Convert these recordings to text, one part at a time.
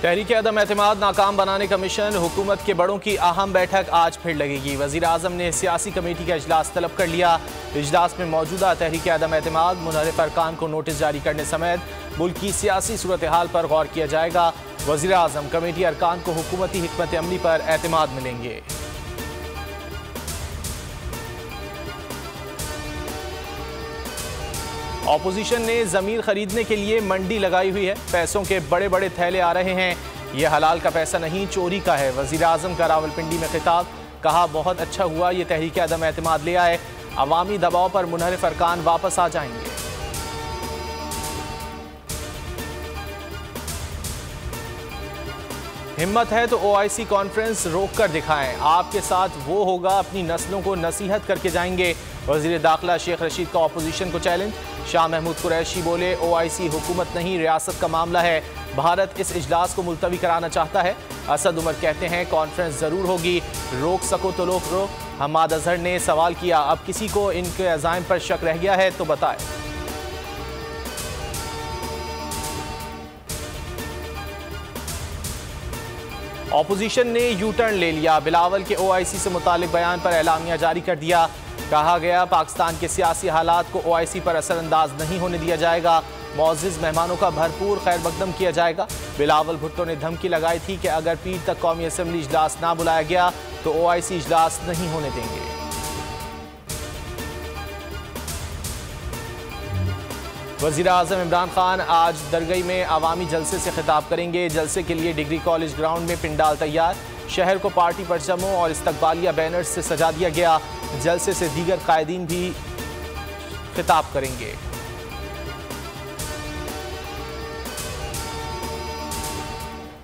तहरीक अदम एतमाद नाकाम बनाने का मिशन, हुकूमत के बड़ों की अहम बैठक आज फिर लगेगी। वज़ीर आज़म ने सियासी कमेटी का इजलास तलब कर लिया। इजलास में मौजूदा तहरीक अदम एतमाद मुनहरिफ अरकान को नोटिस जारी करने समेत मुल्क की सियासी सूरत हाल पर गौर किया जाएगा। वज़ीर आज़म कमेटी अरकान को हुकूमती हिकमत अमली पर एतमाद मिलेंगे। ऑपोजिशन ने ज़मीन खरीदने के लिए मंडी लगाई हुई है। पैसों के बड़े बड़े थैले आ रहे हैं। यह हलाल का पैसा नहीं, चोरी का है। वज़ीर आज़म का रावलपिंडी में खिताब, कहा बहुत अच्छा हुआ ये तहरीक अदम एतमाद ले आए। अवामी दबाव पर मुनहरिफ अरकान वापस आ जाएंगे। हिम्मत है तो OIC कॉन्फ्रेंस रोक कर दिखाएं। आपके साथ वो होगा, अपनी नस्लों को नसीहत करके जाएंगे। वज़ीर दाखिला शेख रशीद का ऑपोजिशन को चैलेंज। शाह महमूद कुरैशी बोले, OIC हुकूमत नहीं रियासत का मामला है। भारत इस इजलास को मुलतवी कराना चाहता है। असद उमर कहते हैं कॉन्फ्रेंस ज़रूर होगी, रोक सको तो रोक। हमाद अजहर ने सवाल किया, अब किसी को इनके अज़ाइम पर शक रह गया है तो बताए। ऑपोजिशन ने यू टर्न ले लिया। बिलावल के OIC से मुतालिक बयान पर एलामिया जारी कर दिया। कहा गया पाकिस्तान के सियासी हालात को OIC पर असरअंदाज नहीं होने दिया जाएगा। मौजूद मेहमानों का भरपूर खैर मकदम किया जाएगा। बिलावल भुट्टो ने धमकी लगाई थी कि अगर पीर तक कौमी असम्बली इजलास ना बुलाया गया तो OIC इजलास नहीं होने देंगे। वज़ीर आज़म इमरान खान आज दरगई में अवामी जलसे से खिताब करेंगे। जलसे के लिए डिग्री कॉलेज ग्राउंड में पिंडाल तैयार। शहर को पार्टी परचमों और इस्तकबालिया बैनर्स से सजा दिया गया। जलसे से दीगर कायदीन भी खिताब करेंगे।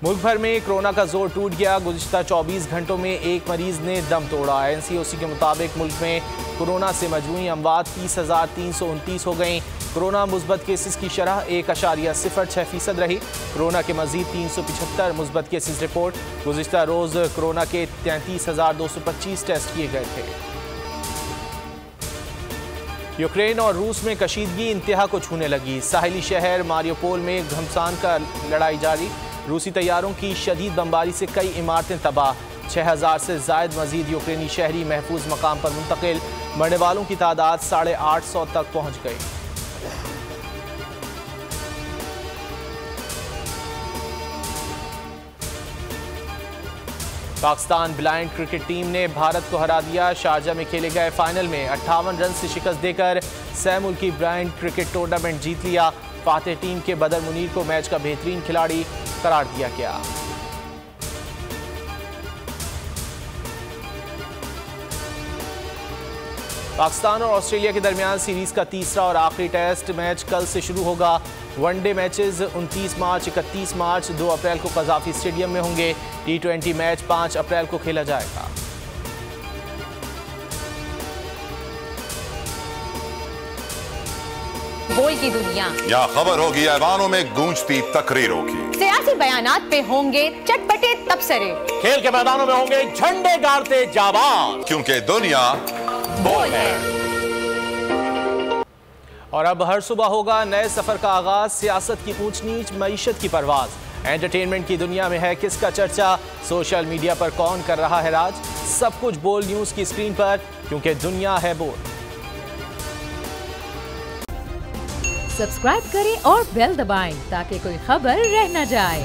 मुल्क भर में कोरोना का जोर टूट गया। गुज़िश्ता 24 घंटों में एक मरीज ने दम तोड़ा। NCOC के मुताबिक मुल्क में कोरोना से मजमूई अमवात 30,329 हो गई। कोरोना मुस्बत केसेस की शरह 1.06% रही। कोरोना के मजीद 375 मुस्बत केसेस रिपोर्ट। गुज़िश्ता रोज़ कोरोना के 33,225 टेस्ट किए गए थे। यूक्रेन और रूस में कशीदगी इंतहा को छूने लगी। साहिली शहर मारियोपोल में घमसान का लड़ाई जारी। रूसी तैयारों की शदीद बमबारी से कई इमारतें तबाह। 6,000 से जायद मजीद यूक्रेनी शहरी महफूज मकाम पर मुंतकिल। मरने वालों की तादाद 850 तक पहुँच गई। पाकिस्तान ब्लाइंड क्रिकेट टीम ने भारत को हरा दिया। शारजा में खेले गए फाइनल में 58 रन से शिकस्त देकर सह मुल्की ब्लाइंड क्रिकेट टूर्नामेंट जीत लिया। फातेह टीम के बदर मुनीर को मैच का बेहतरीन खिलाड़ी करार दिया गया। पाकिस्तान और ऑस्ट्रेलिया के दरमियान सीरीज का तीसरा और आखिरी टेस्ट मैच कल से शुरू होगा। वनडे मैचेस 29 मार्च, 31 मार्च, 2 अप्रैल को कज़ाफी स्टेडियम में होंगे। T20 मैच 5 अप्रैल को खेला जाएगा। बोल की दुनिया या खबर होगी ऐवानों में गूंजती तकरीरों की। सियासी बयानात पे होंगे चटपटे तबसरे। खेल के मैदानों में होंगे झंडे गाड़ते जाबाज, क्योंकि दुनिया बोल है। और अब हर सुबह होगा नए सफर का आगाज। सियासत की ऊंच नीच, मईशत की परवाज। एंटरटेनमेंट की दुनिया में है किसका चर्चा, सोशल मीडिया पर कौन कर रहा है राज। सब कुछ बोल न्यूज की स्क्रीन पर, क्योंकि दुनिया है बोल। सब्सक्राइब करें और बेल दबाएं ताकि कोई खबर रह न जाए।